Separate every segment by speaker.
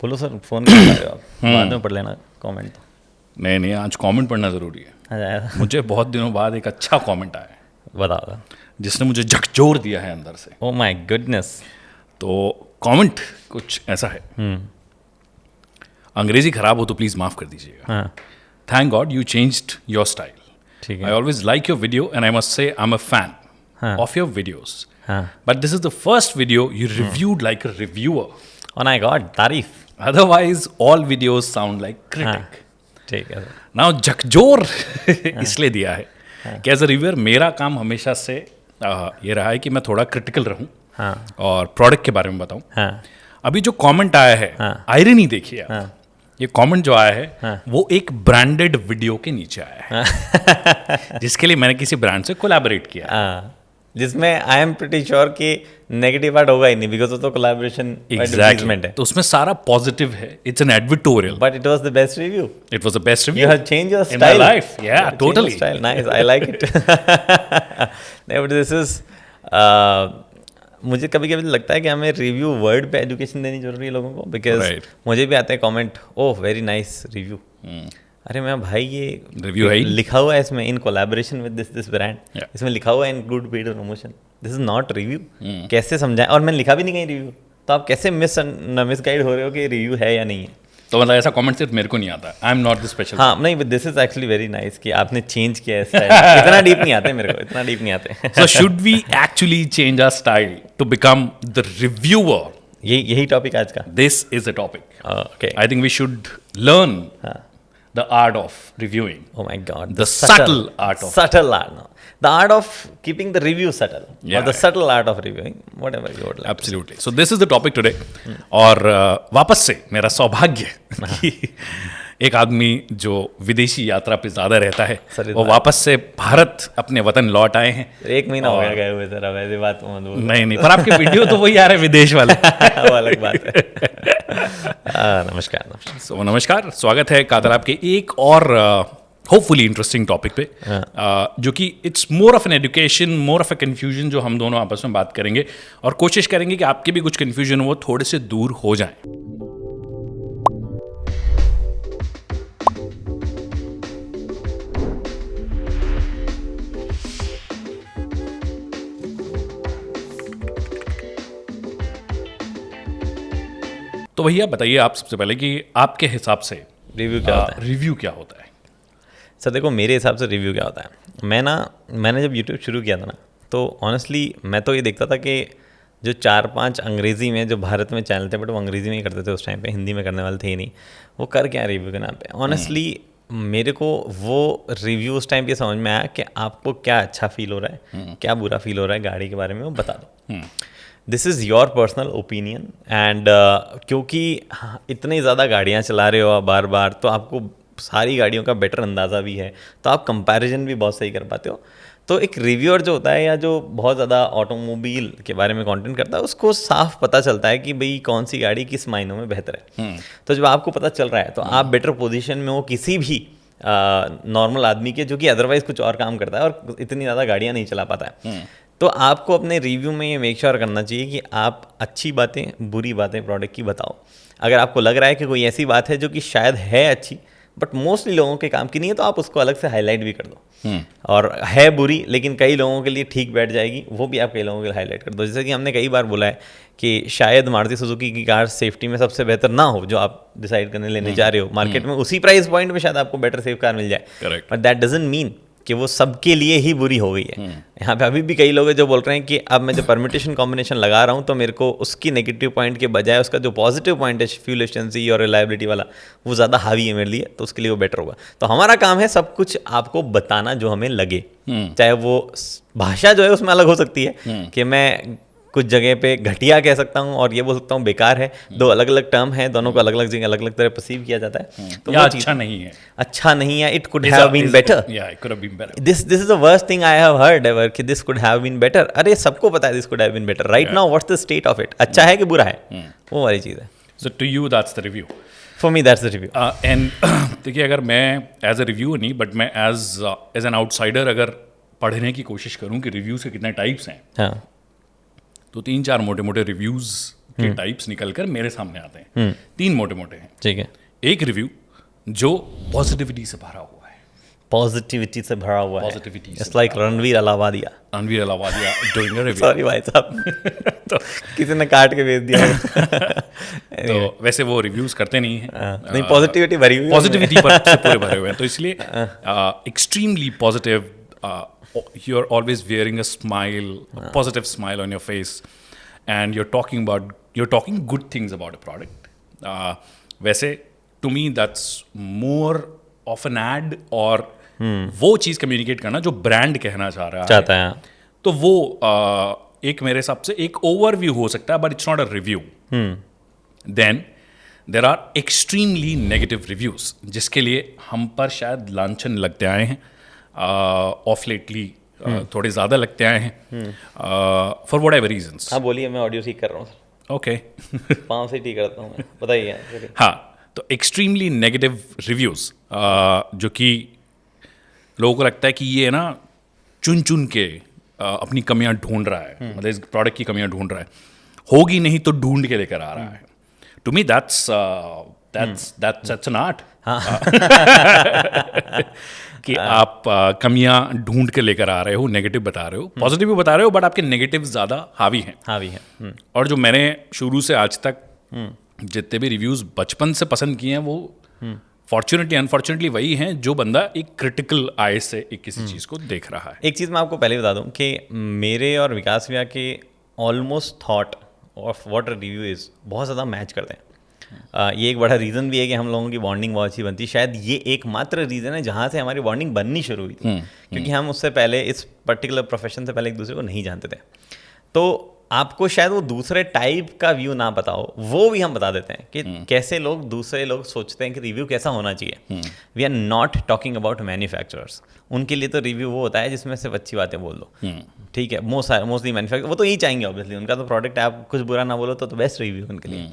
Speaker 1: बोलो sir, phone कर रहे हो आप, बाद में पढ़ लेना कमेंट।
Speaker 2: नहीं, आज कमेंट पढ़ना ज़रूरी है। मुझे बहुत दिनों बाद एक अच्छा कमेंट आया है,
Speaker 1: बताओ,
Speaker 2: जिसने मुझे झकझोर दिया है अंदर से।
Speaker 1: Oh my goodness.
Speaker 2: तो कमेंट कुछ ऐसा है, अंग्रेजी खराब हो तो प्लीज़ माफ़ कर दीजिएगा। Thank God you changed your style.
Speaker 1: ठीक
Speaker 2: I
Speaker 1: है।
Speaker 2: always like your video and I must say I'm a fan of your videos. But this is the first video you reviewed like a reviewer.
Speaker 1: Oh my God, तारीफ।
Speaker 2: Otherwise, all videos sound like critic.
Speaker 1: ठीक है।
Speaker 2: Now, झकझोर इसलिए दिया है कि as a reviewer मेरा काम हमेशा से ये रहा है कि मैं थोड़ा क्रिटिकल रहूं और प्रोडक्ट के बारे में बताऊं। अभी जो कमेंट आया है, आयरनी देखिए आप, ये कमेंट जो आया है वो एक ब्रांडेड वीडियो के नीचे आया है जिसके लिए मैंने किसी ब्रांड से कोलैबोरेट किया,
Speaker 1: जिसमें आई एम प्रीटी श्योर कि नेगेटिव पार्ट होगा ही नहीं, बिकॉज वो तो कोलैबोरेशन एडवर्टाइजमेंट है।
Speaker 2: तो उसमें सारा पॉजिटिव है, it's an advertorial,
Speaker 1: but it was the best review.
Speaker 2: It was the best review.
Speaker 1: You have changed your
Speaker 2: in
Speaker 1: style.
Speaker 2: my life. Yeah, totally.
Speaker 1: Style. Nice. I like it. नहीं, but this is मुझे कभी कभी लगता है कि हमें review word पे education देनी जरूरी है लोगों को, बिकॉज मुझे भी आते हैं comment, oh very nice review. अरे मैं भाई ये
Speaker 2: रिव्यू है,
Speaker 1: लिखा हुआ है इसमें in collaboration with this brand, इसमें लिखा हुआ है in good paid promotion, this is not review. कैसे समझाएं? और मैंने लिखा भी नहीं कहीं रिव्यू, तो आप कैसे मिसगाइड हो रहे हो कि रिव्यू है या नहीं है?
Speaker 2: तो मतलब ऐसा कमेंट सिर्फ मेरे को नहीं आता, आई एम नॉट द स्पेशल।
Speaker 1: हाँ, नहीं, but this is actually very nice कि आपने चेंज किया है स्टाइल। इतना डीप नहीं आते मेरे को, इतना डीप नहीं आते।
Speaker 2: So should we actually change our style to become the reviewer?
Speaker 1: यही टॉपिक आज का।
Speaker 2: This is the topic.
Speaker 1: Okay,
Speaker 2: I think we should learn the art of reviewing.
Speaker 1: Oh my God,
Speaker 2: the subtle art of
Speaker 1: the art of keeping the review subtle, or the subtle art of reviewing, whatever you would like.
Speaker 2: Absolutely. So this is the topic today. और वापस से मेरा सौभाग्य कि एक आदमी जो विदेशी यात्रा पे ज्यादा रहता है वो वापस से भारत अपने वतन लौट आए हैं।
Speaker 1: 1 महीना हो गया गए हुए सर, अब ऐसी बात मत बोलो।
Speaker 2: नहीं, पर आपके वीडियो तो वही आ रहे हैं विदेश वाले।
Speaker 1: वो अलग बात है। नमस्कार।
Speaker 2: So, नमस्कार, स्वागत है कातलाप के एक और होपफुली इंटरेस्टिंग टॉपिक पे, जो कि it's more of an education, more of A confusion, जो हम दोनों आपस में बात करेंगे और कोशिश करेंगे कि आपके भी कुछ कन्फ्यूजन हो वो थोड़े से दूर हो जाएं। तो भैया बताइए आप सबसे पहले कि आपके हिसाब से
Speaker 1: रिव्यू क्या होता है?
Speaker 2: रिव्यू क्या होता है?
Speaker 1: सर देखो, मेरे हिसाब से रिव्यू क्या होता है, मैंने जब यूट्यूब शुरू किया था ना, तो ऑनेस्टली मैं तो ये देखता था कि जो 4-5 अंग्रेज़ी में जो भारत में चैनल थे, बट वो अंग्रेज़ी में ही करते थे उस टाइम पे, हिंदी में करने वाले थे ही नहीं, वो कर क्या रिव्यू के नाम पे। ऑनेस्टली मेरे को वो रिव्यू उस टाइम पे समझ में आया कि आपको क्या अच्छा फील हो रहा है, क्या बुरा फील हो रहा है गाड़ी के बारे में, वो बता दो। This is your personal opinion and क्योंकि इतनी ज़्यादा गाड़ियाँ चला रहे हो आप बार बार, तो आपको सारी गाड़ियों का बेटर अंदाज़ा भी है, तो आप कंपैरिजन भी बहुत सही कर पाते हो। तो एक रिव्यूअर जो होता है या जो बहुत ज़्यादा ऑटोमोबाइल के बारे में कंटेंट करता है, उसको साफ पता चलता है कि भाई कौन सी गाड़ी किस मायनों में बेहतर है। तो जब आपको पता चल रहा है तो आप बेटर पोजीशन में हो किसी भी नॉर्मल आदमी के, जो कि अदरवाइज़ कुछ और काम करता है और इतनी ज़्यादा गाड़ियाँ नहीं चला पाता है। तो आपको अपने रिव्यू में ये मेक श्योर करना चाहिए कि आप अच्छी बातें, बुरी बातें प्रोडक्ट की बताओ। अगर आपको लग रहा है कि कोई ऐसी बात है जो कि शायद है अच्छी बट मोस्टली लोगों के काम की नहीं है, तो आप उसको अलग से हाईलाइट भी कर दो। और है बुरी लेकिन कई लोगों के लिए ठीक बैठ जाएगी, वो भी आप कई लोगों के लिए हाईलाइट कर दो। जैसे कि हमने कई बार बोला है कि शायद मारुति सुजुकी की कार सेफ्टी में सबसे बेहतर ना हो, जो आप डिसाइड करने लेने जा रहे हो मार्केट में, उसी प्राइस पॉइंट में शायद आपको बेटर सेफ कार मिल जाए, बट दैट डजंट मीन कि वो सबके लिए ही बुरी हो गई है। यहाँ पे अभी भी कई लोग हैं जो बोल रहे हैं कि अब मैं जो परम्यूटेशन कॉम्बिनेशन लगा रहा हूँ तो मेरे को उसकी नेगेटिव पॉइंट के बजाय उसका जो पॉजिटिव पॉइंट है, फ्यूल एफिशिएंसी और रिलायबिलिटी वाला, वो ज़्यादा हावी है मेरे लिए, तो उसके लिए वो बेटर होगा। तो हमारा काम है सब कुछ आपको बताना जो हमें लगे, चाहे वो भाषा जो है उसमें अलग हो सकती है कि मैं कुछ जगह पे घटिया कह सकता हूँ और ये बोल सकता हूँ बेकार है, दो अलग अलग टर्म है, दोनों को अलग अलग जगह अलग अलग तरह परसीव किया जाता है। तो वो अच्छा नहीं है, it could have been better, this is the worst thing I have heard ever कि this could have been better. अरे सबको पता है this could have been better, right now what's the state of it, अच्छा है कि बुरा है, वो वाली चीज़ है।
Speaker 2: So to you that's the review,
Speaker 1: for me that's the review.
Speaker 2: And देखिए, अगर मैं एज अ रिव्यूअर नहीं बट मैं एज एन आउटसाइडर अगर पढ़ने की कोशिश करूँ कि रिव्यूज़ के कितने टाइप्स हैं,
Speaker 1: हाँ,
Speaker 2: तो 3-4 मोटे मोटे रिव्यूज़ के टाइप्स निकलकर मेरे सामने आते हैं। 3 मोटे मोटे हैं।
Speaker 1: ठीक है।
Speaker 2: एक रिव्यू जो पॉजिटिविटी से भरा हुआ है,
Speaker 1: पॉजिटिविटी से भरा हुआ है।
Speaker 2: Positivity से
Speaker 1: it's like Ranveer Allahbadia.
Speaker 2: Ranveer Allahbadia doing a review.
Speaker 1: Sorry भाई साहब,
Speaker 2: तो
Speaker 1: किसी ने काट के भेज दिया।
Speaker 2: तो वैसे वो रिव्यूज करते नहीं हैं।
Speaker 1: नहीं, पॉजिटिविटी भरी हुई है।
Speaker 2: पॉजिटिविटी पर से पूरे भरे हुए हैं, तो इसलिए extremely positive, you are always wearing a smile, positive smile on your face, and you're talking good things about a product. वैसे to me that's more of an ad, और वो चीज़ कम्युनिकेट करना जो ब्रांड कहना चाहता है, तो वो एक मेरे हिसाब से एक ओवरव्यू हो सकता है, but it's not a review. Then there are extremely negative reviews, जिसके लिए हम पर शायद लांछन लगते आए हैं ऑफ लेटली, थोड़े ज़्यादा लगते आए हैं फॉर वट एवर रीजन्स।
Speaker 1: हाँ बोलिए, मैं ऑडियो ठीक कर रहा हूँ सर।
Speaker 2: ओके।
Speaker 1: पाँव से ठीक करता हूँ मैं, बताइए।
Speaker 2: हाँ, तो एक्सट्रीमली नेगेटिव रिव्यूज़ जो कि लोगों को लगता है कि ये ना चुन चुन के अपनी कमियां ढूंढ रहा है, मतलब इस प्रोडक्ट की कमियां ढूंढ रहा है, होगी नहीं तो ढूंढ के लेकर आ रहा है। To me that's an art कि आप कमियां ढूंढ के लेकर आ रहे हो, नेगेटिव बता रहे हो, पॉजिटिव भी बता रहे हो, बट आपके नेगेटिव ज़्यादा हावी हैं। और जो मैंने शुरू से आज तक जितने भी रिव्यूज़ बचपन से पसंद किए हैं, वो फॉर्चुनेटली अनफॉर्चुनेटली वही हैं जो बंदा एक क्रिटिकल आई से एक किसी चीज़ को देख रहा है।
Speaker 1: एक चीज़ मैं आपको पहले बता दूं कि मेरे और विकास भैया के almost thought of what a review is बहुत ज़्यादा मैच करते हैं। ये एक बड़ा रीज़न भी है कि हम लोगों की बॉन्डिंग बहुत अच्छी बनती है। शायद ये एकमात्र रीज़न है जहाँ से हमारी बॉन्डिंग बननी शुरू हुई थी, क्योंकि हम उससे पहले इस पर्टिकुलर प्रोफेशन से पहले एक दूसरे को नहीं जानते थे। तो आपको शायद वो दूसरे टाइप का व्यू ना पता हो, वो भी हम बता देते हैं कि कैसे दूसरे लोग सोचते हैं कि रिव्यू कैसा होना चाहिए। We are not talking about manufacturers. उनके लिए तो रिव्यू वो होता है जिसमें सिर्फ अच्छी बातें बोल दो, ठीक है। मोस्टली मैन्युफैक्चर वो तो यही चाहेंगे ऑब्वियसली, उनका तो प्रोडक्ट है, आप कुछ बुरा ना बोलो तो बेस्ट रिव्यू उनके लिए।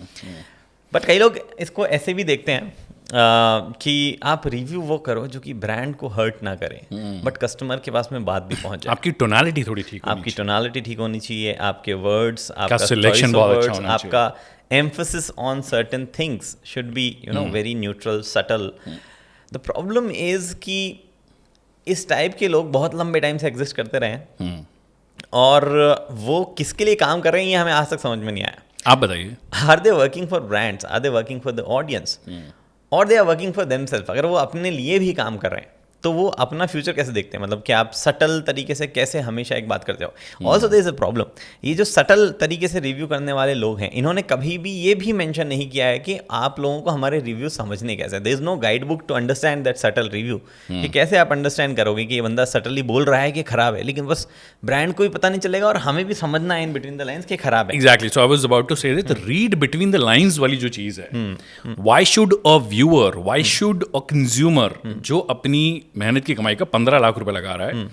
Speaker 1: बट कई लोग इसको ऐसे भी देखते हैं कि आप रिव्यू वो करो जो कि ब्रांड को हर्ट ना करे, बट कस्टमर के पास में बात भी पहुंच जाए।
Speaker 2: आपकी टोनालिटी थोड़ी ठीक
Speaker 1: आपकी टोनालिटी ठीक होनी चाहिए, आपके वर्ड्स,
Speaker 2: आपका सिलेक्शन बहुत अच्छा होना चाहिए,
Speaker 1: आपका emphasis on certain things should be very neutral, subtle. The problem is कि इस टाइप के लोग बहुत लंबे टाइम से एग्जिस्ट करते रहे हैं, और वो किसके लिए काम कर रहे हैं ये हमें आज तक समझ में नहीं आया।
Speaker 2: आप बताइए,
Speaker 1: are they working for brands, are they working for the audience, और they are working for themselves? अगर वो अपने लिए भी काम कर रहे हैं तो वो अपना फ्यूचर कैसे देखते हैं? मतलब कि आप सटल तरीके से कैसे हमेशा एक बात करते हो। Also there is a problem, ये जो सटल तरीके से रिव्यू करने वाले लोग हैं, इन्होंने कभी भी ये भी मेंशन नहीं किया है कि आप लोगों को हमारे रिव्यू समझने कैसे। There is no guide book to understand that subtle review, कि कैसे आप अंडरस्टैंड करोगे कि ये बंदा सटली बोल रहा है कि खराब है, लेकिन बस ब्रांड को भी पता नहीं चलेगा और हमें भी समझना है इन बिटवीन द लाइन्स कि खराब है।
Speaker 2: Exactly, so I was about to say that read between the lines वाली जो चीज है, why should a viewer, why should a consumer जो अपनी मेहनत की कमाई का 15 लाख रुपए लगा रहा है,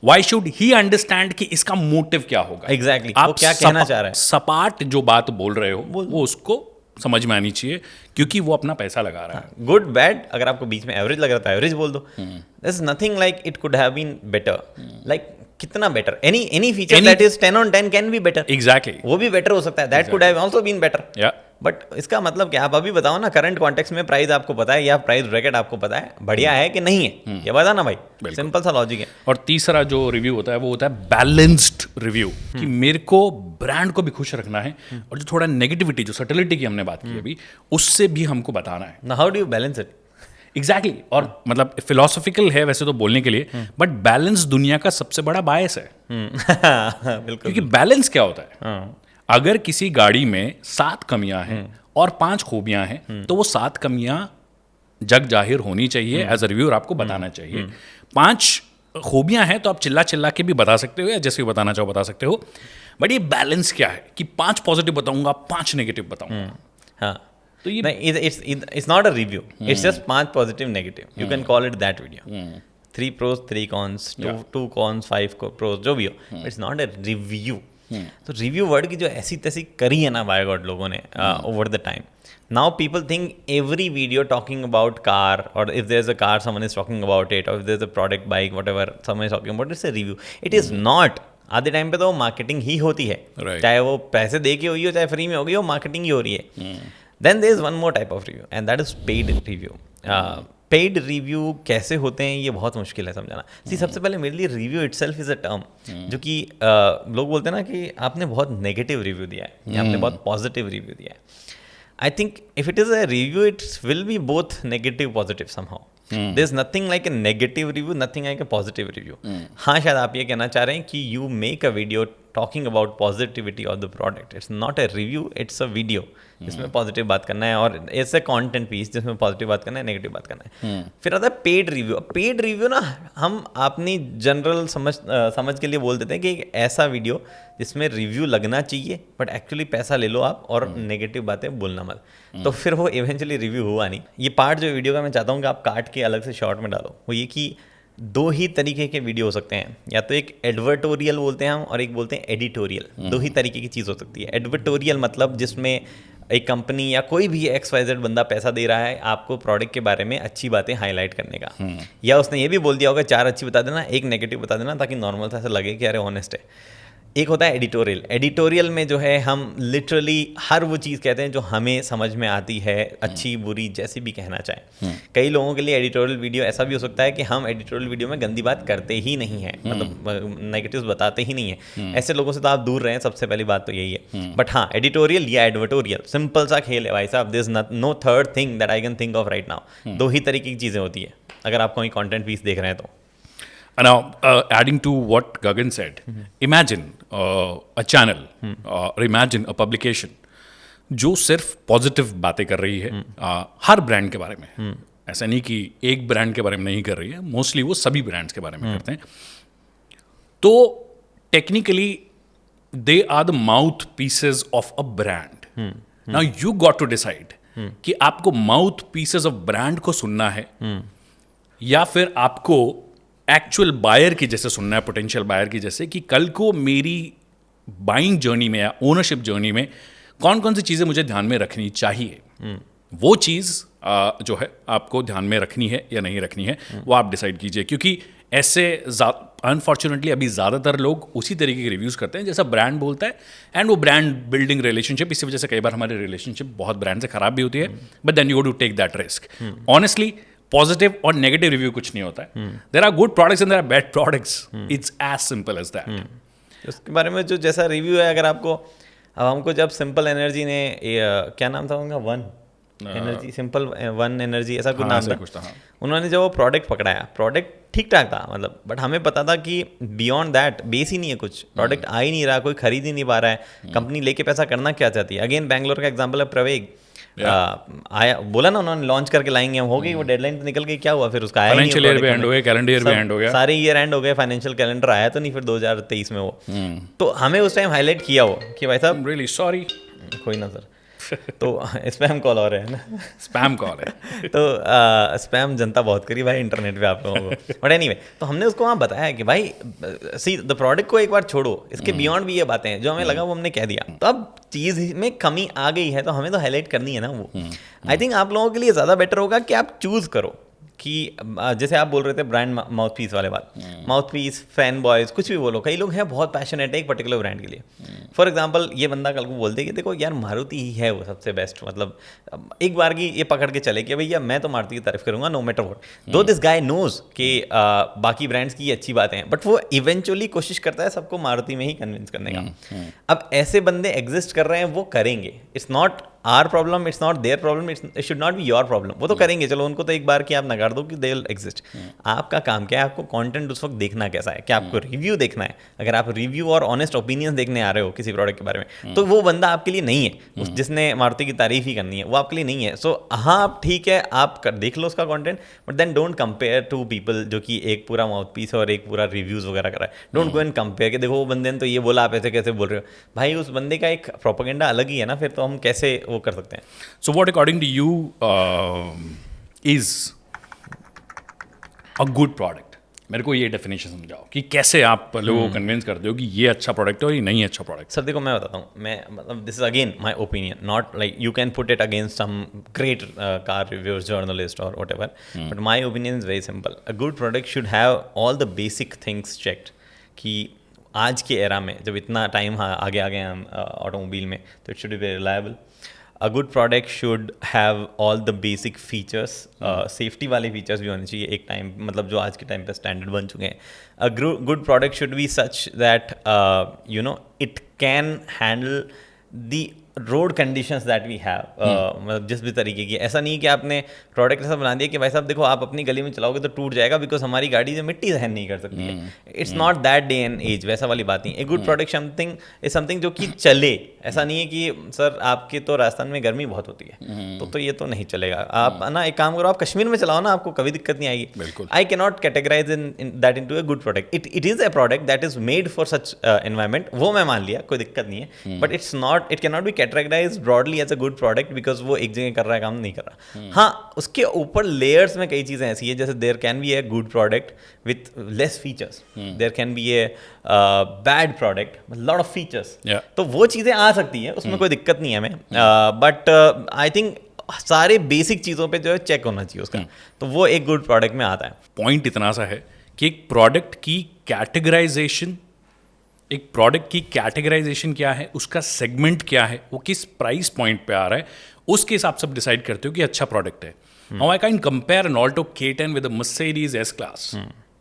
Speaker 2: व्हाई शुड ही अंडरस्टैंड कि इसका मोटिव क्या होगा।
Speaker 1: एग्जैक्टली,
Speaker 2: आप
Speaker 1: वो क्या कहना चाह रहा है।
Speaker 2: सपाट जो बात बोल रहे हो वो उसको समझ में आनी चाहिए, क्योंकि वो अपना पैसा लगा रहा है।
Speaker 1: गुड बैड, अगर आपको बीच में एवरेज लग रहा था एवरेज बोल दो। There is nothing like it could have been better, like कितना better, any feature that is 10 on 10 can be better.
Speaker 2: Exactly,
Speaker 1: वो भी बेटर हो सकता है, that could have also been better.
Speaker 2: या
Speaker 1: बट इसका मतलब क्या, आप अभी बताओ ना, करंट कॉन्टेक्स्ट में प्राइस आपको पता है या प्राइस ब्रैकेट आपको पता है, बढ़िया है कि नहीं है, ये बता ना भाई। सिंपल सा लॉजिक है।
Speaker 2: और तीसरा जो रिव्यू होता है वो होता है बैलेंस्ड रिव्यू, कि मेरे को ब्रांड को भी खुश रखना है, और जो थोड़ा नेगेटिविटी, जो सटिलिटी की हमने बात की अभी, उससे भी हमको बताना है।
Speaker 1: ना how do you balance it?
Speaker 2: Exactly, और मतलब फिलोसॉफिकल है वैसे तो बोलने के लिए, बट बैलेंस दुनिया का सबसे बड़ा बायस है।
Speaker 1: बिल्कुल,
Speaker 2: क्योंकि बैलेंस क्या होता है, अगर किसी गाड़ी में 7 कमियां हैं और 5 खूबियां हैं, तो वो 7 कमियां जग जाहिर होनी चाहिए, एज अ रिव्यूअर आपको बताना चाहिए। 5 खूबियां हैं तो आप चिल्ला चिल्ला के भी बता सकते हो, या जैसे भी बताना चाहो बता सकते हो, बट ये बैलेंस क्या है कि 5 पॉजिटिव बताऊंगा, 5 नेगेटिव बताऊंगा।
Speaker 1: हाँ,
Speaker 2: तो ये
Speaker 1: it's not a review, it's just 5 positive negative, you can call it that video. 3 pros 3 cons, 2 cons 5 pros, जो भी हो, इट्स नॉट अ रिव्यू। तो रिव्यू वर्ड की जो ऐसी तैसी करी है ना बाय गॉड लोगों ने over the time, now people think every video talking about car, और if there is a car someone is talking about it, और if there is a product bike whatever someone is talking about, it's a review. It is not. आधे time पे तो marketing ही होती है, चाहे वो पैसे दे के हुई हो चाहे फ्री में हो गई हो, मार्केटिंग ही हो रही है. Then there is one more type of review and that is paid review. Paid review कैसे होते हैं ये बहुत मुश्किल है समझाना. सबसे पहले मेरे लिए review itself is a term जो कि लोग बोलते हैं ना कि आपने बहुत नेगेटिव रिव्यू दिया है या आपने बहुत पॉजिटिव रिव्यू दिया है. I think if it is a review, it will be both negative, positive somehow. There's nothing like a negative review, nothing like a positive review. हाँ, शायद आप ये कहना चाह रहे हैं कि you make a video talking about positivity of the product. It's not a review, it's a video. जिसमें पॉजिटिव बात करना है और इट्स अ कंटेंट पीस जिसमें पॉजिटिव बात करना है, नेगेटिव बात करना है. फिर आता है पेड रिव्यू. पेड रिव्यू ना हम अपनी जनरल समझ के लिए बोल देते हैं कि एक ऐसा वीडियो जिसमें रिव्यू लगना चाहिए बट एक्चुअली पैसा ले लो आप और नेगेटिव बातें बोलना मत. तो फिर वो इवेंचुअली रिव्यू हुआ नहीं. ये पार्ट जो वीडियो का मैं चाहता हूँ कि आप काट के अलग से शॉर्ट में डालो, वो ये कि दो ही तरीके के वीडियो हो सकते हैं. या तो एक एडवर्टोरियल बोलते हैं हम और एक बोलते हैं एडिटोरियल. दो ही तरीके की चीज़ हो सकती है. एडवर्टोरियल मतलब जिसमें एक कंपनी या कोई भी XYZ बंदा पैसा दे रहा है आपको प्रोडक्ट के बारे में अच्छी बातें हाईलाइट करने का. या उसने ये भी बोल दिया होगा 4 अच्छी बता देना, 1 नेगेटिव बता देना, ताकि नॉर्मल सा ऐसा लगे कि अरे ऑनेस्ट है. एक होता है एडिटोरियल. एडिटोरियल में जो है हम लिटरली हर वो चीज़ कहते हैं जो हमें समझ में आती है, अच्छी बुरी जैसी भी कहना चाहें. कई लोगों के लिए एडिटोरियल वीडियो ऐसा भी हो सकता है कि हम एडिटोरियल वीडियो में गंदी बात करते ही नहीं है, मतलब नेगेटिव्स बताते ही नहीं है. ऐसे लोगों से तो आप दूर रहें, सबसे पहली बात तो यही है. बट हाँ, एडिटोरियल या एडवर्टोरियल सिंपल सा खेल है भाई साहब. This no third thing that I can think of right now. दो ही तरीके की चीज़ें होती है अगर आप कोई कंटेंट पीस देख रहे हैं तो.
Speaker 2: Now, adding to what Gagan said, imagine a channel or imagine a publication जो सिर्फ पॉजिटिव बातें कर रही है हर ब्रांड के बारे में. ऐसा नहीं कि एक ब्रांड के बारे में नहीं कर रही है, मोस्टली वो सभी ब्रांड्स के बारे में करते हैं. तो technically they are the mouth pieces of a brand. Now you got to decide कि आपको माउथ पीसेज ऑफ ब्रांड को सुनना है या फिर आपको एक्चुअल बायर की जैसे सुनना है, पोटेंशियल बायर की जैसे, कि कल को मेरी बाइंग जर्नी में या ओनरशिप जर्नी में कौन कौन सी चीज़ें मुझे ध्यान में रखनी चाहिए. वो चीज़ जो है आपको ध्यान में रखनी है या नहीं रखनी है वो आप डिसाइड कीजिए. क्योंकि ऐसे अनफॉर्चुनेटली अभी ज़्यादातर लोग उसी तरीके के रिव्यूज़ करते हैं जैसा ब्रांड बोलता है, एंड वो ब्रांड बिल्डिंग रिलेशनशिप, इसी वजह से कई बार हमारी रिलेशनशिप बहुत ब्रांड से ख़राब भी होती है. But then you go to take that risk. Honestly positive और नेगेटिव रिव्यू कुछ नहीं होता है. There are good products and there are bad products. It's as simple as that.
Speaker 1: उसके बारे में जो जैसा रिव्यू है, अगर आपको, अब हमको जब सिंपल एनर्जी ने क्या नाम था उनका, one energy, simple one energy ऐसा कुछ नाम था, उन्होंने जब वो प्रोडक्ट पकड़ाया, प्रोडक्ट ठीक ठाक था मतलब, बट हमें पता था कि बियॉन्ड दैट बेस ही नहीं है कुछ, प्रोडक्ट आ ही नहीं रहा, कोई खरीद ही नहीं पा रहा है, कंपनी लेके पैसा करना क्या चाहती है. अगेन बैंगलोर का एग्जाम्पल है प्रवेग. आया, बोला ना उन्होंने लॉन्च करके लाएंगे हम, हो गई वो डेडलाइन तो निकल गई, क्या हुआ फिर उसका आया नहीं.
Speaker 2: फाइनेंशियल ईयर भी एंड हो गया, कैलेंडर ईयर भी एंड हो गया,
Speaker 1: सारे ईयर एंड हो गए, फाइनेंशियल कैलेंडर आया तो नहीं फिर 2023 में वो. तो हमें उस टाइम हाईलाइट किया वो कि भाई साहब
Speaker 2: रियली सॉरी,
Speaker 1: कोई ना सर. तो स्पैम कॉल हो रहे हैं ना,
Speaker 2: स्पैम कॉल है.
Speaker 1: तो स्पैम जनता बहुत करी भाई इंटरनेट पे आप लोगों को. बट एनीवे, तो हमने उसको वहाँ बताया कि भाई सी द प्रोडक्ट को एक बार छोड़ो, इसके बियॉन्ड भी ये बातें हैं जो हमें लगा वो हमने कह दिया. तो अब चीज़ में कमी आ गई है तो हमें तो हाईलाइट करनी है ना वो. आई थिंक आप लोगों के लिए ज़्यादा बेटर होगा कि आप चूज़ करो कि जैसे आप बोल रहे थे ब्रांड माउथ पीस वाले बात, माउथ पीस, फैन बॉयज, कुछ भी बोलो. कई लोग हैं बहुत पैशनेट है एक पर्टिकुलर ब्रांड के लिए. फॉर एग्जांपल ये बंदा कल को बोल दे कि देखो यार मारुति ही है वो सबसे बेस्ट, मतलब एक बार की ये पकड़ के चले कि भैया मैं तो मारुति की तारीफ करूंगा नो मैटर व्हाट. दो दिस गाय नोज कि बाकी ब्रांड्स की अच्छी बातें हैं, बट वो इवेंचुअली कोशिश करता है सबको मारुति में ही कन्विंस करने का. अब ऐसे बंदे एग्जिस्ट कर रहे हैं, वो करेंगे. It's not our problem, it's not their problem, it should not be your problem. वो तो करेंगे, चलो उनको तो एक बार कि आप नकार दो कि दे विल एग्जिस्ट. आपका काम क्या है, आपको कंटेंट उस वक्त देखना कैसा है, क्या आपको रिव्यू देखना है. अगर आप रिव्यू और ऑनेस्ट ओपिनियंस देखने आ रहे हो किसी प्रोडक्ट के बारे में, तो वो बंदा आपके लिए नहीं है. जिसने मारुति की तारीफ ही करनी है वो आपके लिए नहीं है. सो हाँ, आप ठीक है, आप देख लो उसका content, but then don't compare to people जो कि एक पूरा माउथ पीस और एक पूरा रिव्यूज वगैरह कर रहा है. डोंट गो एंड कंपेयर कि देखो वो बंदे ने तो ये बोला, आप ऐसे कैसे बोल रहे हो. भाई उस बंदे का एक प्रोपेगेंडा अलग ही है ना, फिर तो हम कैसे वो कर सकते हैं.
Speaker 2: So what according to you is a good product? मेरे को ये डेफिनेशन समझाओ कि कैसे आप लोगों को कन्विंस करते हो कि ये अच्छा प्रोडक्ट है और ये नहीं अच्छा प्रोडक्ट.
Speaker 1: सर देखो मैं बताता हूँ, मैं मतलब this is again my opinion, not like you can put it against some great car reviewers, journalist और whatever, but my opinion is very simple. A good product should have all the basic things checked. कि आज के era में जब इतना time आगे आ गए हम ऑटोमोबाइल में, तो it should be very a good product should have all the basic features, safety वाले फीचर्स भी होने चाहिए एक टाइम, मतलब जो आज के टाइम पे स्टैंडर्ड बन चुके हैं. A good product should be such that you know it can handle the road conditions that we have, मतलब जिस भी तरीके की. ऐसा नहीं है कि आपने प्रोडक्ट ऐसा बना दिया कि भाई साहब देखो आप अपनी गली में चलाओगे तो टूट जाएगा, बिकॉज हमारी गाड़ी जो मिट्टी सहन नहीं कर सकती है. It's not that day and age, वैसा वाली बात नहीं. A good product something is something जो कि चले. ऐसा नहीं है कि सर आपके तो राजस्थान में गर्मी बहुत होती है तो ये तो नहीं चलेगा. आप ना एक काम करो, आप कश्मीर में चलाओ ना, आपको कभी दिक्कत नहीं आएगी. I can not categorize in that into a good product. It is a product that is made for such environment, वो मैं मान लिया, कोई दिक्कत नहीं है. But it can not be categorize broadly as a good product because वो एक जगह कर रहा है काम नहीं कर रहा. हाँ, उसके ऊपर लेयर्स में कई चीज़ें ऐसी है, जैसे there can be a good product with less features, there can be a bad product with lot of features. तो वो चीज़ें आ सकती है, उसमें कोई दिक्कत नहीं है हमें. बट आई थिंक सारे बेसिक चीज़ों पे जो है चेक होना चाहिए उसका, तो वो एक गुड प्रोडक्ट में आता है.
Speaker 2: पॉइंट इतना सा है कि एक प्रोडक्ट की कैटेगराइजेशन, एक प्रोडक्ट की कैटेगराइजेशन क्या है, उसका सेगमेंट क्या है, वो किस प्राइस पॉइंट पे आ रहा है, उसके हिसाब से डिसाइड करते हो कि अच्छा प्रोडक्ट है. Now I can compare an Alto K10 with a Mercedes S class.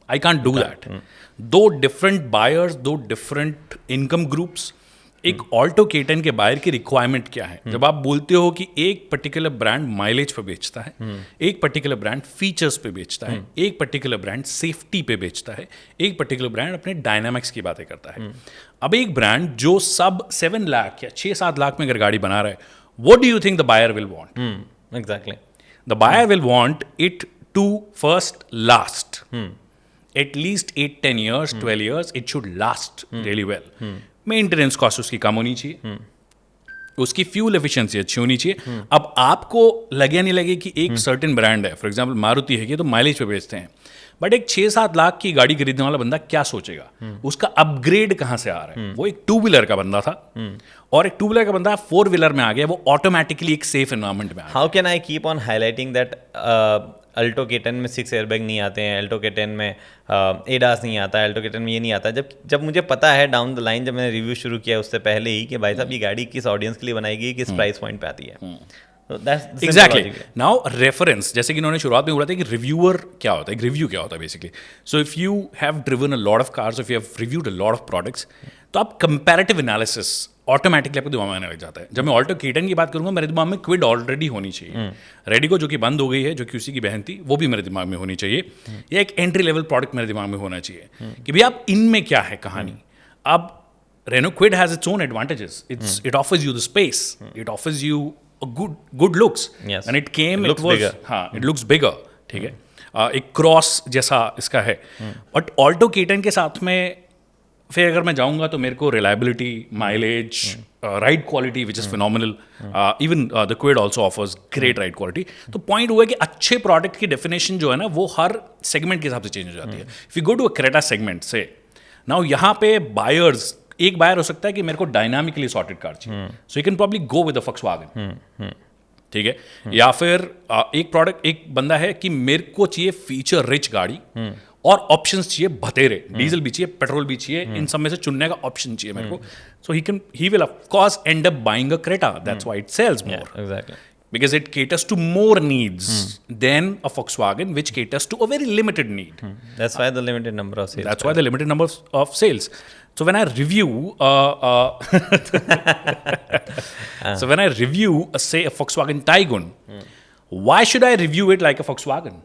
Speaker 2: I can't do that. दो डिफरेंट बायर्स, दो डिफरेंट इनकम ग्रुप्स. एक ऑल्टो K10 के बायर की रिक्वायरमेंट क्या है. जब आप बोलते हो कि एक पर्टिकुलर ब्रांड माइलेज पे बेचता है, एक पर्टिकुलर ब्रांड फीचर्स पे बेचता है, एक पर्टिकुलर ब्रांड सेफ्टी पे बेचता है, एक पर्टिकुलर ब्रांड अपने डायनामिक्स की बातें करता है. अब एक ब्रांड जो सब 7 लाख या 6-7 लाख में अगर गाड़ी बना रहा है, what do you think the buyer will want?
Speaker 1: Exactly.
Speaker 2: The buyer will want it to first last. At least 8-10 years, 12 years, it should last really well. Maintenance cost उसकी कम होनी चाहिए, उसकी फ्यूल एफिशिएंसी अच्छी होनी चाहिए. अब आपको लगे नहीं लगे कि एक सर्टेन ब्रांड है, फॉर एग्जांपल मारुति है कि तो माइलेज पे बेचते हैं, बट एक 6-7 लाख की गाड़ी खरीदने वाला बंदा क्या सोचेगा, उसका अपग्रेड कहाँ से आ रहा है. वो एक 2 व्हीलर का बंदा था और एक 2 व्हीलर का बंदा 4 व्हीलर में आ गया, वो ऑटोमेटिकली एक सेफ एनवायरमेंट में आ गया.
Speaker 1: How can I keep on highlighting that Alto K10 में 6 एयरबैग नहीं आते हैं, अल्टो K10 में ADAS नहीं आता है, अल्टो K10 में ये नहीं आता. जब मुझे पता है डाउन द लाइन, जब मैंने रिव्यू शुरू किया उससे पहले ही कि भाई साहब ये गाड़ी किस ऑडियंस के लिए बनाई गई, किस प्राइस पॉइंट पे आती है.
Speaker 2: एग्जैक्टली. नाउ रेफरेंस, जैसे कि इन्होंने शुरुआत में बोला था कि रिव्यूअर क्या होता है, एक रिव्यू क्या होता है basically. So if you have driven a lot of cars, if you have reviewed a lot of products, तो आप कंपैरेटिव एनालिसिस ऑटोमेटिकली आपके दिमाग में आने लग जाता है. जब मैं ऑल्टो K10 की बात करूंगा, मेरे दिमाग में क्विड ऑलरेडी होनी चाहिए. रेडिको जो कि बंद हो गई है, जो कि उसी की बहन थी, वो भी मेरे दिमाग में होनी चाहिए. या एक एंट्री लेवल प्रोडक्ट मेरे दिमाग में होना चाहिए कि भाई आप इनमें क्या है कहानी. अब Renault Kwid has its own advantages. It offers you the space, it offers you good looks.
Speaker 1: Yes.
Speaker 2: And it came,
Speaker 1: it looks bigger.
Speaker 2: हाँ, it looks bigger. ठीक है. एक क्रॉस जैसा इसका है. बट ऑल्टो K10 के साथ में फिर अगर मैं जाऊंगा तो मेरे को reliability, mileage, ride quality which is phenomenal. Even the Kwid also offers great ride quality. तो पॉइंट हुआ है कि अच्छे प्रोडक्ट की डेफिनेशन जो है ना, वो हर सेगमेंट के हिसाब से चेंज हो जाती है. If you go to a Creta segment से, नाउ यहाँ पे बायर्स, एक बायर हो सकता है कि मेरे को डायनामिकली सॉर्टेड कार चाहिए, so you can probably go with a Volkswagen. ठीक है. या फिर एक प्रोडक्ट, एक बंदा है कि मेरे को चाहिए फीचर रिच गाड़ी और ऑप्शंस चाहिए भतेरे, डीजल भी चाहिए, पेट्रोल भी चाहिए, इन सब में से चुनने का ऑप्शन चाहिए मेरे को. So he will of course end up buying a Creta. That's why it sells more.
Speaker 1: Exactly.
Speaker 2: Because it caters to more needs than a Volkswagen, which caters to a very limited need.
Speaker 1: That's why the limited number of sales.
Speaker 2: That's why the limited number of sales. So when I review, say a Volkswagen Tiguan, why should I review it like a Volkswagen?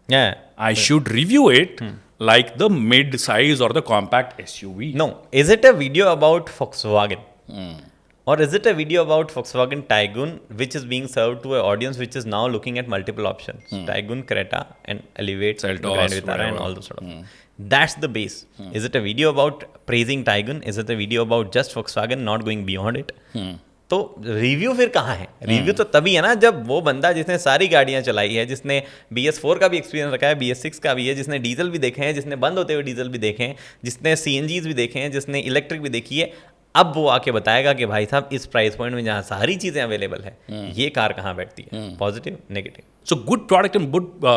Speaker 1: Yeah.
Speaker 2: I should review it like the mid-size or the compact SUV.
Speaker 1: No. Is it a video about Volkswagen? Or is it a video about Volkswagen Tiguan which is being served to an audience which is now looking at multiple options? Tiguan, Creta, and Elevate,
Speaker 2: Seltos,
Speaker 1: Grand Vitara, and all those sort of. That's the base. Is it a video about praising Tiguan? Is it a video about just Volkswagen, not going beyond it? तो review फिर कहाँ है? Review तो तभी है ना जब वो बंदा जिसने सारी गाड़ियाँ चलाई है, जिसने BS4 का भी एक्सपीरियंस रखा है, BS6 का भी है, जिसने डीजल भी देखे हैं, जिसने बंद होते हुए डीजल भी देखे हैं, जिसने CNGs भी देखे हैं, जिसने इलेक्ट्रिक भी देखी है, अब वो आके बताएगा कि भाई साहब इस प्राइस पॉइंट में जहाँ सारी चीज़ें अवेलेबल है ये कार कहाँ बैठती है, positive negative.
Speaker 2: So good product and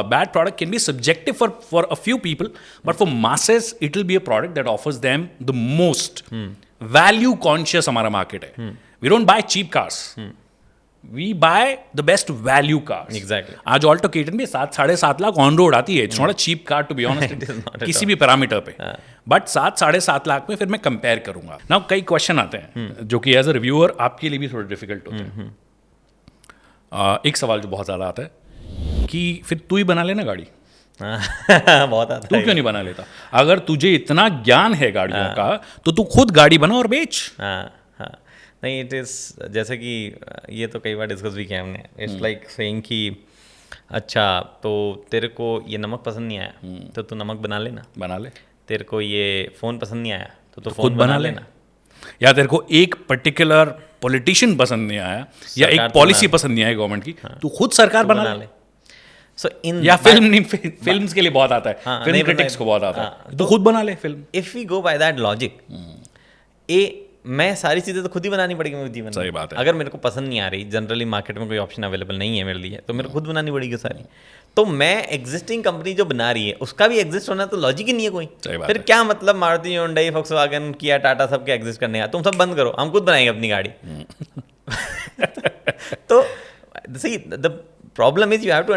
Speaker 2: bad product can be subjective for a few people, but for masses it will be a product that offers them the most value conscious. हमारा market है. We don't buy cheap cars. We buy the best value cars.
Speaker 1: Exactly.
Speaker 2: आज Alto K ten भी 7-7.5 lakh on road आती है. It's not a cheap car to be honest. किसी भी parameter पे. But 7-7.5 lakh में फिर मैं कंपेयर करूंगा. नाउ कई क्वेश्चन आते हैं जो कि एज अ रिव्यूअर आपके लिए भी थोड़े डिफिकल्ट होते हैं. एक सवाल जो बहुत ज़्यादा आता है कि फिर तू ही बना लेना गाड़ी.
Speaker 1: बहुत आता
Speaker 2: तू
Speaker 1: है.
Speaker 2: क्यों नहीं बना लेता? अगर तुझे इतना ज्ञान है गाड़ियों का तो तू खुद गाड़ी बना और बेच.
Speaker 1: हाँ. नहीं, इट इज़ जैसे कि ये तो कई बार डिस्कस भी किया हमने. इट्स लाइक सेइंग कि अच्छा तो तेरे को ये नमक पसंद नहीं आया तो तू नमक बना ले. तेरे को ये फ़ोन पसंद नहीं आया तो फ़ोन बना लेना.
Speaker 2: या तेरे को एक पर्टिकुलर पॉलिटिशियन पसंद नहीं आया या एक पॉलिसी पसंद नहीं आई गवर्नमेंट की, तू खुद सरकार बना ले.
Speaker 1: So in
Speaker 2: या फिल्म्स के लिए बहुत आता है, फिल्म क्रिटिक्स को बहुत आता है, तो खुद बना ले film.
Speaker 1: If we go by that logic, मैं सारी चीज़ें तो खुद ही बनानी पड़ेगी मेरे जीवन में.
Speaker 2: सही बात है.
Speaker 1: अगर मेरे को पसंद नहीं आ रही, जनरली मार्केट में कोई ऑप्शन अवेलेबल नहीं है मेरे लिए, तो मेरे को खुद बनानी पड़ेगी सारी. तो मैं एग्जिस्टिंग कंपनी जो बना रही है उसका भी एग्जिस्ट होना तो लॉजिक ही नहीं है कोई. फिर क्या मतलब मारुति, हुंडई, फोक्सवैगन, किया, टाटा सबके एग्जिस्ट करने का? तुम सब बंद करो, हम खुद बनाएंगे अपनी गाड़ी. तो see the problem is you have to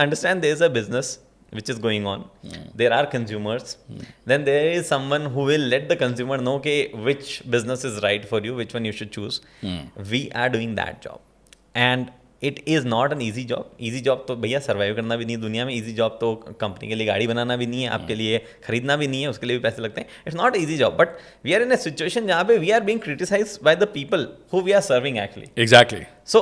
Speaker 1: understand there is a business which is going on. There are consumers. Then there is someone who will let the consumer know कि which business is right for you, which one you should choose. We are doing that job. And it is not an easy job. Easy job तो भैया survive करना भी नहीं है दुनिया में. easy job तो कंपनी के लिए गाड़ी बनाना भी नहीं है, आपके लिए खरीदना भी नहीं है, उसके लिए भी पैसे लगते हैं. It's not easy job. But we are in a situation जहाँ पे we are being criticized by the people who we are serving actually.
Speaker 2: Exactly.
Speaker 1: So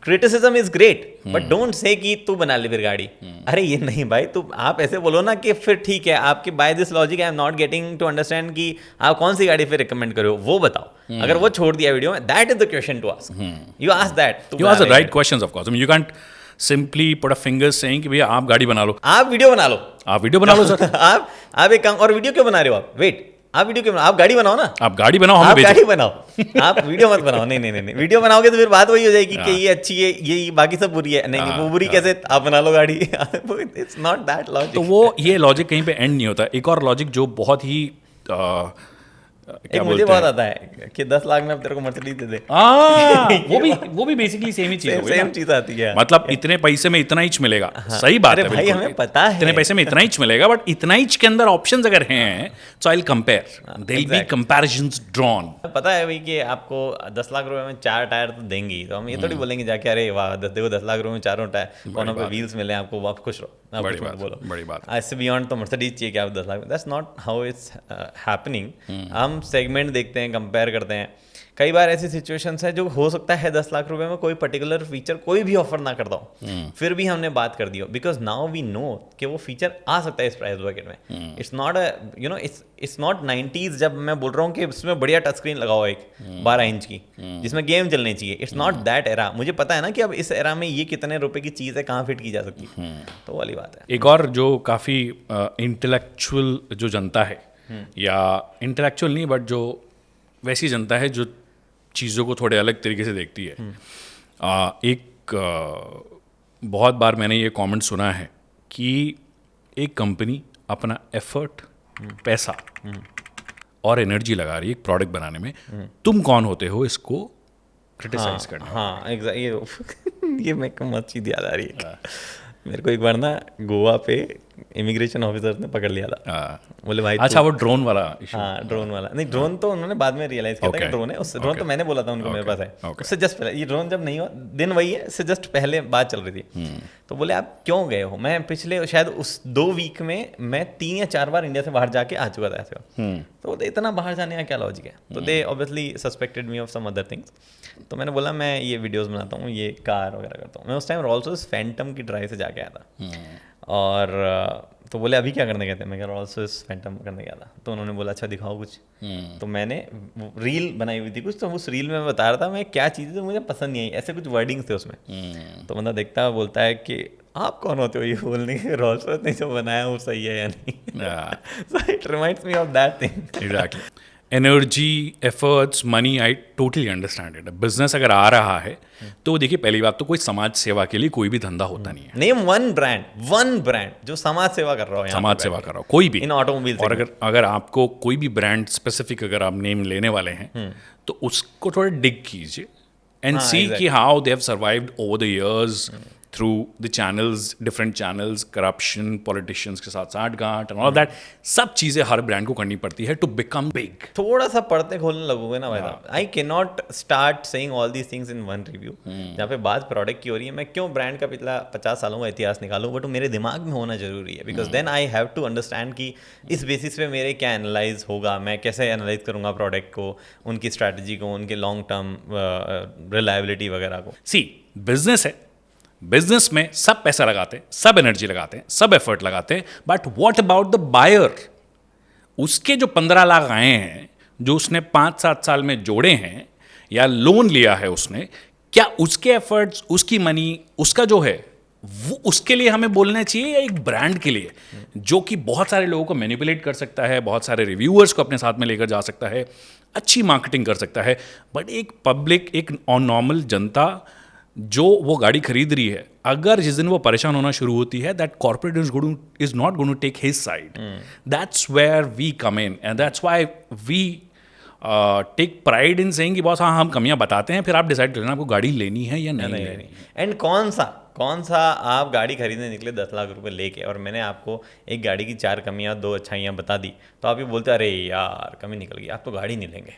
Speaker 1: criticism is great, but don't say कि तू बना ले फिर गाड़ी. अरे ये नहीं भाई, तू आप ऐसे बोलो ना कि फिर ठीक है, आपके by this logic I am not getting to understand कि आप कौन सी गाड़ी फिर रिकमेंड करो, वो बताओ. अगर वो छोड़ दिया वीडियो में, that is the question to ask. You ask that.
Speaker 2: You ask the right questions of course. I mean, you can't simply put a finger saying कि भैया आप गाड़ी बना लो.
Speaker 1: आप वीडियो बना लो.
Speaker 2: आप वीडियो बना लो सर.
Speaker 1: आप एक काम, और वीडियो क्यों बना रहे हो आप? वेट, आप वीडियो क्यों बनाओ? आप गाड़ी बनाओ ना.
Speaker 2: आप गाड़ी बनाओ, हम
Speaker 1: आप
Speaker 2: बेचें.
Speaker 1: गाड़ी बनाओ. आप वीडियो मत बनाओ. नहीं, वीडियो बनाओगे तो फिर बात वही हो जाएगी कि ये अच्छी है, ये बाकी सब बुरी है. नहीं, वो बुरी कैसे? आप बना लो गाड़ी. It's not that logic.
Speaker 2: तो वो ये लॉजिक कहीं पे एंड नहीं होता. एक और लॉजिक जो बहुत ही
Speaker 1: एक मुझे बहुत आता है कि 10 लाख में अब तेरे को मर्सिडीज दे दे.
Speaker 2: वो भी बेसिकली सेम ही चीज है.
Speaker 1: सेम चीज आती है.
Speaker 2: मतलब इतने पैसे में इतना इंच मिलेगा. सही बात है
Speaker 1: भाई, हमें पता है
Speaker 2: इतने पैसे में इतना इंच मिलेगा, बट इतना इंच के अंदर ऑप्शंस अगर हैं तो I will compare. There will be comparisons drawn.
Speaker 1: पता है भाई कि आपको 10 लाख रुपए में 4 टायर तो देंगी, तो हम ये थोड़ी बोलेंगे जाके अरे वाह देखो 10 लाख रुपए में 4 टायर, कोनों पे व्हील्स मिले आपको, आप खुश रहो.
Speaker 2: बड़ी बात.
Speaker 1: इससे बियॉन्ड तो मर्सिडीज चाहिए कि आप 10 lakh. That's not how it's happening. हम सेगमेंट देखते हैं, कंपेयर करते हैं. कई बार ऐसी सिचुएशंस है जो हो सकता है 10 लाख रुपए में कोई पर्टिकुलर फीचर कोई भी ऑफर ना करता हो, फिर भी हमने बात कर दी हो, बिकॉज नाउ वी नो कि वो फीचर आ सकता है इस प्राइस ब्रैकेट में. It's not it's not 90s जब मैं बोल रहा हूँ कि इसमें बढ़िया टच स्क्रीन लगाओ एक 12 इंच की जिसमें गेम चलनी चाहिए. It's not that era. मुझे पता है ना कि अब इस एरा में ये कितने रुपए की चीज़ है, कहाँ फिट की जा सकती है. तो वाली बात है.
Speaker 2: एक और जो काफ़ी इंटेलेक्चुअल जो जनता है, या इंटेलेक्चुअल नहीं बट जो वैसी जनता है जो चीज़ों को थोड़े अलग तरीके से देखती है. बहुत बार मैंने ये कमेंट सुना है कि एक कंपनी अपना एफर्ट, पैसा और एनर्जी लगा रही है एक प्रोडक्ट बनाने में, तुम कौन होते हो इसको क्रिटिसाइज करना.
Speaker 1: हाँ, ये मेरे को मत चीज़ याद आ रही है. मेरे को एक बार ना गोवा पे इमिग्रेशन ऑफिसर ने पकड़ लिया था. बोले भाई
Speaker 2: अच्छा वो ड्रोन वाला इशू.
Speaker 1: हाँ, ड्रोन वाला नहीं, ड्रोन तो उन्होंने बाद में रियलाइज किया था कि ड्रोन है. उस ड्रोन तो मैंने बोला था उनको मेरे पास है. उससे जस्ट पहले, ये ड्रोन जब नहीं हुआ दिन वही है, इससे जस्ट पहले बात चल रही थी. तो बोले आप क्यों गए हो? मैं पिछले शायद उस 2 वीक में मैं 3 या 4 बार इंडिया से बाहर जाके आ चुका था ऐसे. तो इतना बाहर जाने का क्या लॉजिक है? तो they obviously suspected me of some other things. तो मैंने बोला मैं ये वीडियोस बनाता हूँ, ये कार वगैरह करता हूँ. मैं उस टाइम रॉल्स रॉयस फैंटम की ड्राइव से जाके आया था. और तो बोले अभी क्या करने गए थे? मैं क्या रॉल्स रॉयस फैंटम करने गया था. तो उन्होंने बोला अच्छा दिखाओ कुछ. तो मैंने रील बनाई हुई थी कुछ, तो उस रील में मैं बता रहा था मैं क्या चीज़ है मुझे पसंद नहीं आई, ऐसे कुछ वर्डिंग्स थे उसमें. तो बंदा देखता है, बोलता है कि आप कौन होते हो ये बोलने के, रॉल्स रॉयस ने जो बनाया वो सही है या नहीं. So it reminds me of that thing.
Speaker 2: Exactly. Energy, efforts, money, I totally understand it. Business अगर आ रहा है तो देखिए, पहली बात तो कोई समाज सेवा के लिए कोई भी धंधा होता नहीं है।
Speaker 1: नेम वन ब्रांड जो समाज सेवा कर रहा हो,
Speaker 2: समाज सेवा कर रहा हो कोई भी
Speaker 1: इन ऑटोमोबाइल।
Speaker 2: और अगर आपको कोई भी ब्रांड स्पेसिफिक अगर आप नेम लेने वाले हैं तो उसको थोड़ा डिग कीजिए एंड सी कि how they have survived over the years through the channels, different channels, corruption, politicians के साथ साठगांठ एंड ऑल दैट, सब चीज़ें हर ब्रांड को करनी पड़ती है टू बिकम बिग।
Speaker 1: थोड़ा सा पढ़ते खोलने लगोगे ना भाई साहब, आई can not start saying all these things in one review. जहाँ पे बात प्रोडक्ट की हो रही है, मैं क्यों ब्रांड का पिछला 50 सालों का इतिहास निकालूं, बट वो मेरे दिमाग में होना जरूरी है, because then I have to understand कि इस बेसिस पे मेरे क्या एनालाइज होगा, मैं कैसे एनालाइज करूंगा प्रोडक्ट को, उनकी स्ट्रैटेजी को, उनके लॉन्ग टर्म रिलायबिलिटी वगैरह को।
Speaker 2: सी, बिजनेस है, बिजनेस में सब पैसा लगाते हैं, सब एनर्जी लगाते हैं, सब एफर्ट लगाते हैं, but what about the buyer? उसके जो 15 लाख आए हैं, जो उसने 5-7 साल में जोड़े हैं या लोन लिया है उसने, क्या उसके एफर्ट्स, उसकी मनी, उसका जो है वो उसके लिए हमें बोलना चाहिए, या एक ब्रांड के लिए जो कि बहुत सारे लोगों को मैनिपुलेट कर सकता है, बहुत सारे रिव्यूअर्स को अपने साथ में लेकर जा सकता है, अच्छी मार्केटिंग कर सकता है, बट एक पब्लिक, एक नॉर्मल जनता जो वो गाड़ी खरीद रही है, अगर जिस दिन वो परेशान होना शुरू होती है, that corporate is not going to take his side. That's where we come in and that's why we take pride in saying कि बॉस हाँ, हम कमियां बताते हैं, फिर आप डिसाइड कर लेना आपको गाड़ी लेनी है या नहीं लेनी।
Speaker 1: एंड कौन सा आप गाड़ी खरीदने निकले 10 लाख रुपए लेके, और मैंने आपको एक गाड़ी की 4 कमियां 2 अच्छाइयां बता दी, तो आप ये बोलते अरे यार कमी निकल गई, आप तो गाड़ी नहीं लेंगे,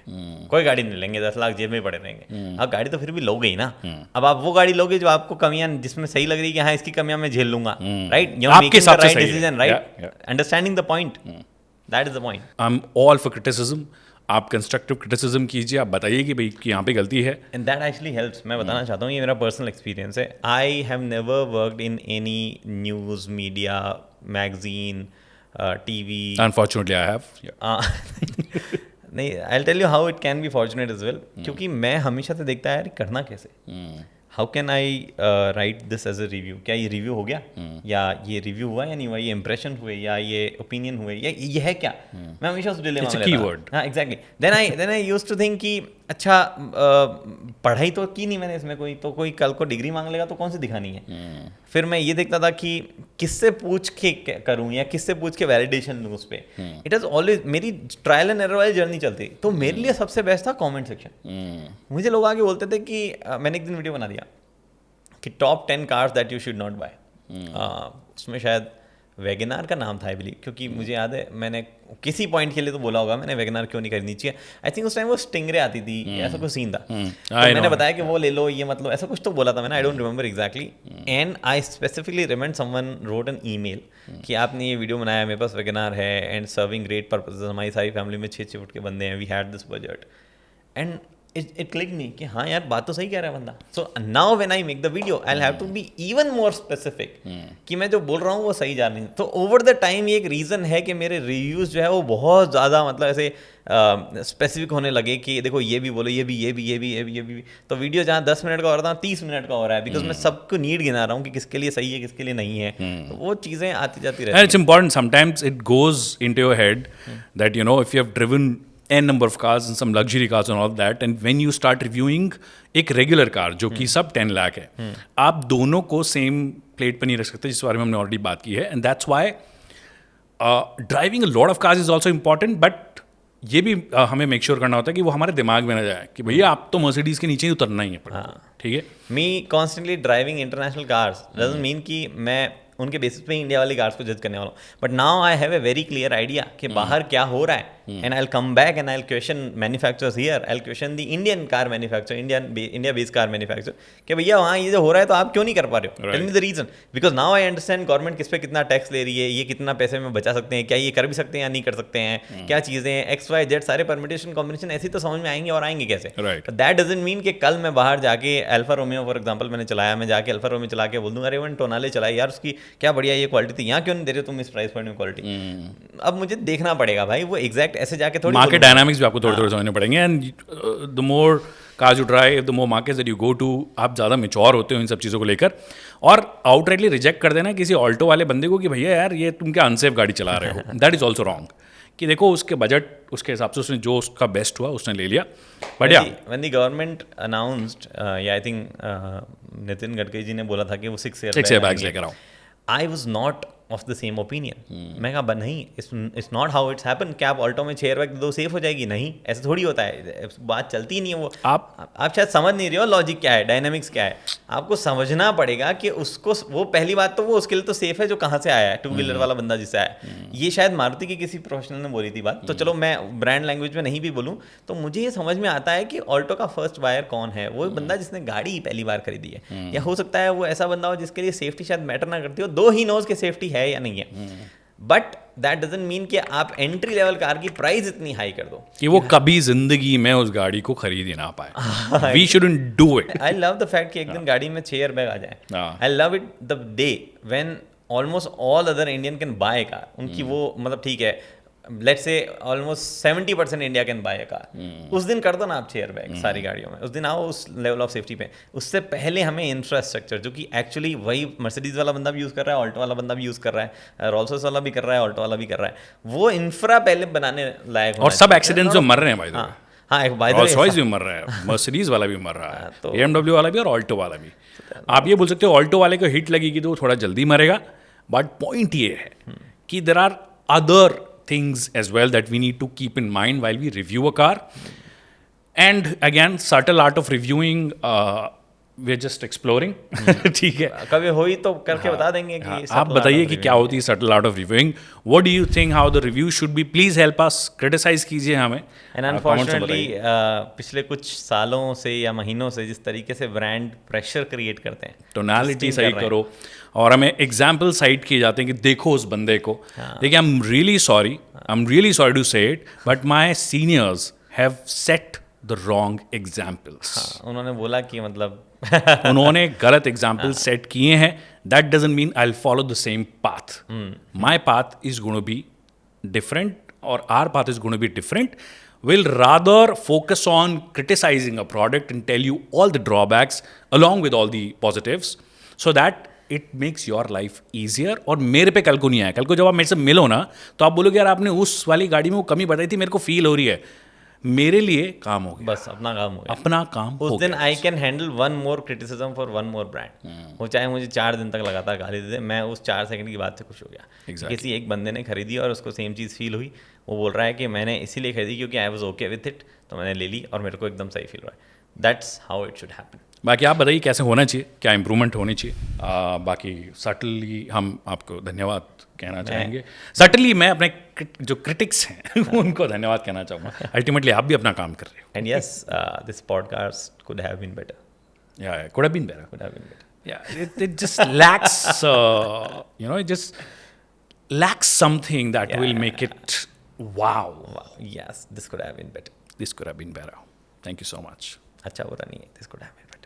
Speaker 1: कोई गाड़ी नहीं लेंगे, 10 लाख जेब में पड़े रहेंगे। आप गाड़ी तो फिर भी लोगे ही ना। अब आप वो गाड़ी लोगे जो आपको कमियां, जिसमें सही लग रही है कि हाँ इसकी कमियां मैं झेल लूंगा, right? You are making the right decision, right? Understanding the point, that is the point.
Speaker 2: I am all for criticism. आप कंस्ट्रक्टिव क्रिटिसिज्म कीजिए, आप बताइए कि भाई कि यहाँ पे गलती है,
Speaker 1: एंड दैट एक्चुअली हेल्प्स। मैं बताना चाहता हूँ, ये मेरा पर्सनल एक्सपीरियंस है। I have never worked in any news media, magazine, TV.
Speaker 2: Unfortunately I have.
Speaker 1: नहीं, I will tell you how it can be fortunate as well, क्योंकि मैं हमेशा से देखता है यार करना कैसे, how can I write this as a review, क्या ये रिव्यू हो गया, या ये रिव्यू हुआ या नहीं हुआ, ये इंप्रेशन हुए या ये ओपिनियन हुए, या ये है क्या? मैं हमेशा उस डिलेमा में रहता हूँ। हाँ exactly. Then I used to think कि अच्छा पढ़ाई तो की नहीं मैंने इसमें, कोई कल को डिग्री मांग लेगा तो कौन सी दिखानी है। फिर मैं ये देखता था कि किससे पूछ के करूँ या किससे पूछ के वैलिडेशन लूँ उस पर। इट इज़ ऑलवेज मेरी ट्रायल एंड एरर वाली जर्नी चलती, तो मेरे लिए सबसे बेस्ट था कॉमेंट सेक्शन। मुझे लोग आगे बोलते थे कि मैंने एक दिन वीडियो बना दिया कि top 10 cars that you should not buy. उसमें शायद वैगनार का नाम था आई बिलीव, क्योंकि मुझे याद है मैंने किसी पॉइंट के लिए तो बोला होगा मैंने वैगनार क्यों नहीं खरीदनी चाहिए। आई थिंक उस टाइम वो स्टिंगरे आती थी, ऐसा कुछ सीन था, तो मैंने बताया कि वो ले लो, ये मतलब ऐसा कुछ तो बोला था मैंने, I don't remember exactly. And I specifically remember someone wrote an email कि आपने ये वीडियो बनाया, मेरे पास वैगनार है एंड सर्विंग ग्रेट पर्पसेस, हमारी सारी फैमिली में 6 फुट के बंदे हैं, we had this budget, and it clicked me कि हाँ यार बात तो सही कह रहा है बंदा। So now when I make the video I'll have to be even more specific कि मैं जो बोल रहा हूँ वो सही जा नहीं। तो over the time ये एक रीज़न है कि मेरे रिव्यूज़ जो है वो बहुत ज़्यादा मतलब ऐसे स्पेसिफिक होने लगे कि देखो ये भी बोलो, ये भी। तो वीडियो जहाँ 10 मिनट का हो रहा था 30 मिनट का हो रहा है, बिकॉज मैं सबको नीड गिना रहा हूँ कि किसके लिए सही है किसके लिए नहीं है। तो वो चीज़ें आती जाती रहती हैं।
Speaker 2: It's important sometimes it goes into your head that you know if you have driven n number of cars and some luxury cars and all that, and when you start reviewing एक regular car जो कि सब 10 लाख है, आप दोनों को same plate पर नहीं रख सकते, जिस बारे में हमने ऑलरेडी बात की है। And that's why driving a lot of cars is also important, but ये भी हमें मेक श्योर करना होता है कि वो हमारे दिमाग में ना जाए कि भैया आप तो मर्सिडीज के नीचे ही उतरना ही है। ठीक है,
Speaker 1: me constantly driving international cars doesn't mean कि मैं उनके बेसिस पे इंडिया वाली कार्स को जज करने वाला हूँ, but now I have a very clear idea कि बाहर क्या हो रहा है, and I will come back and I will question manufacturers here, I will question the Indian car manufacturer, India based car manufacturer कि भैया वहाँ ये जो हो रहा है तो आप क्यों नहीं कर पा रहे हो, tell me the reason, because now I understand government किस पे कितना टैक्स ले रही है, ये कितना पैसे में बचा सकते हैं, क्या ये कर भी सकते हैं या नहीं कर सकते हैं, क्या चीज़ें XYZ सारे परमिटेशन कॉम्बिनेशन ऐसी तो समझ में आएंगे, और आएंगे कैसे। दैट डजंट मीन कि कल मैं बाहर जाके अल्फा रोमियो फॉर एग्जाम्पल मैंने चलाया, मैं जाके अल्फा रोमियो चला के बोल दूंगा अरे वन टोनाले चलाई यार उसकी क्या बढ़िया ये क्वालिटी थी, यहाँ क्यों नहीं दे रहे तुम इस प्राइस पॉइंट में क्वालिटी। अब मुझे देखना पड़ेगा भाई वो एग्जैक्ट ऐसे जाके थोड़ी
Speaker 2: मार्केट डायनामिक्स भी आपको थोड़े थोड़े समझने पड़ेंगे, and the more cars you drive, the more markets that you go to, आप ज़्यादा mature होते हो इन सब चीज़ों को लेकर, और आउटराइटली रिजेक्ट कर देना किसी ऑल्टो वाले बंदे को कि भैया यार ये तुम क्या अनसेफ गाड़ी चला रहे हो, दैट इज़ ऑल्सो रॉन्ग. कि देखो उसके बजट उसके हिसाब से उसने जो उसका बेस्ट हुआ उसने ले लिया. बट या
Speaker 1: when the government announced, yeah, I think Nitin Gadkari ji ने बोला था कि वो 6
Speaker 2: एयरबैग्स लेकर आओ.
Speaker 1: I was not of the same opinion. मैं कहा नहीं, it's not how it's happened. क्या आप ऑल्टो में 6 एयरबैग दो सेफ हो जाएगी? नहीं, ऐसा थोड़ी होता है, बात चलती ही नहीं है वो. आप शायद समझ नहीं रहे हो लॉजिक क्या है, डायनामिक्स क्या है. आपको समझना पड़ेगा कि उसको, वो पहली बात तो वो उसके लिए तो सेफ है जो कहाँ से आया है, 2 व्हीलर वाला बंदा जिससे आया. ये शायद मारुति की किसी प्रोफेशनल ने बोली थी बात, तो चलो मैं ब्रांड लैंग्वेज में नहीं भी बोलूँ, तो मुझे ये समझ में आता है कि ऑल्टो का फर्स्ट बायर कौन है. वो बंदा जिसने गाड़ी पहली बार खरीदी है, या हो सकता है वो ऐसा बंदा हो जिसके लिए सेफ्टी शायद मैटर ना करती हो, दो ही नोज के सेफ्टी है या नहीं है. बट दैट डजंट मीन कि आप एंट्री लेवल कार की प्राइस इतनी हाई कर दो
Speaker 2: कि वो कभी जिंदगी में उस गाड़ी को खरीद ही ना पाए. We shouldn't do it.
Speaker 1: I love the fact कि एक दिन गाड़ी में 6 एयरबैग आ जाए. I love it the day when almost all other Indian can buy car. उनकी वो मतलब ठीक है, let's say almost 70% India can buy a car. उस दिन कर दो ना आप 6 एयरबैग सारी गाड़ियों में, उस दिन आओ उस लेवल ऑफ सेफ्टी पे. उससे पहले हमें इंफ्रास्ट्रक्चर, जो कि एक्चुअली वही मर्सिडीज वाला बंदा भी यूज़ कर रहा है, ऑल्टो वाला बंदा भी यूज़ कर रहा है, रोल्स रॉयस वाला भी कर रहा है, ऑल्टो वाला भी कर रहा है, वो इंफ्रा पहले बनाने लायक.
Speaker 2: और सब एक्सीडेंट्स जो मर रहे हैं भाई,
Speaker 1: हाँ एक बाय द
Speaker 2: रोल्स रॉयस भी मर रहा है, मर्सिडीज वाला भी मर रहा है, BMW वाला भी और ऑल्टो वाला भी. आप ये बोल सकते हो ऑल्टो वाले को हिट लगेगी तो वो थोड़ा जल्दी मरेगा, बट पॉइंट ये है कि there are other things as well that we need to keep in mind while we review a car. And again, subtle art of reviewing, we're just exploring. ठीक है,
Speaker 1: कभी होई तो करके बता देंगे कि
Speaker 2: आप बताइए कि क्या होती है subtle art of reviewing. What do you think how the review should be? Please help us, criticize कीजिए हमें.
Speaker 1: And unfortunately पिछले कुछ सालों से या महीनों से जिस तरीके से ब्रांड प्रेशर क्रिएट करते हैं,
Speaker 2: टोनालिटी सही करो, और हमें एग्जाम्पल साइट किए जाते हैं कि देखो उस बंदे को. देखिए, I am really sorry to say it, but my seniors have set the wrong examples.
Speaker 1: उन्होंने बोला कि मतलब
Speaker 2: उन्होंने गलत एग्जाम्पल सेट किए हैं. That doesn't mean I will follow the same path. My path is going to be different, और our path is going to be different. Will rather focus on criticizing a product and tell you all the drawbacks along with all the positives, so that it makes your life easier. और मेरे पे कल को नहीं आया. कल को जब आप मेरे से मिलो ना, तो आप बोलोगे यार आपने उस वाली गाड़ी में वो कमी बताई थी, मेरे को फील हो रही है. मेरे लिए काम हो गया,
Speaker 1: बस अपना काम हो गया.
Speaker 2: अपना काम
Speaker 1: उस दिन I can handle 1 more criticism for 1 more brand. वो चाहे मुझे 4 दिन तक लगातार गाली दे दे, मैं उस 4 सेकंड की बात से खुश हो गया. किसी एक बंदे ने खरीदी और उसको सेम चीज़ फील हुई, वो बोल रहा है कि मैंने इसीलिए खरीदी क्योंकि I was okay with it, तो मैंने ले ली और मेरे को एकदम सही फील हुआ है. That's how it should happen.
Speaker 2: बाकी आप बताइए कैसे होना चाहिए, क्या इंप्रूवमेंट होनी चाहिए. बाकी सटली हम आपको धन्यवाद कहना चाहेंगे. सटली मैं अपने जो क्रिटिक्स हैं उनको धन्यवाद कहना चाहूँगा. अल्टीमेटली आप भी अपना काम कर रहे हो.
Speaker 1: And yes, this podcast could have been better.
Speaker 2: Yeah, it could have been better.
Speaker 1: Could have been better.
Speaker 2: Yeah, it just lacks, it just lacks something that will make it wow.
Speaker 1: Yes, this could have been better.
Speaker 2: This could have been better. Thank you so much.
Speaker 1: अच्छा बुरा नहीं है, this could have been better.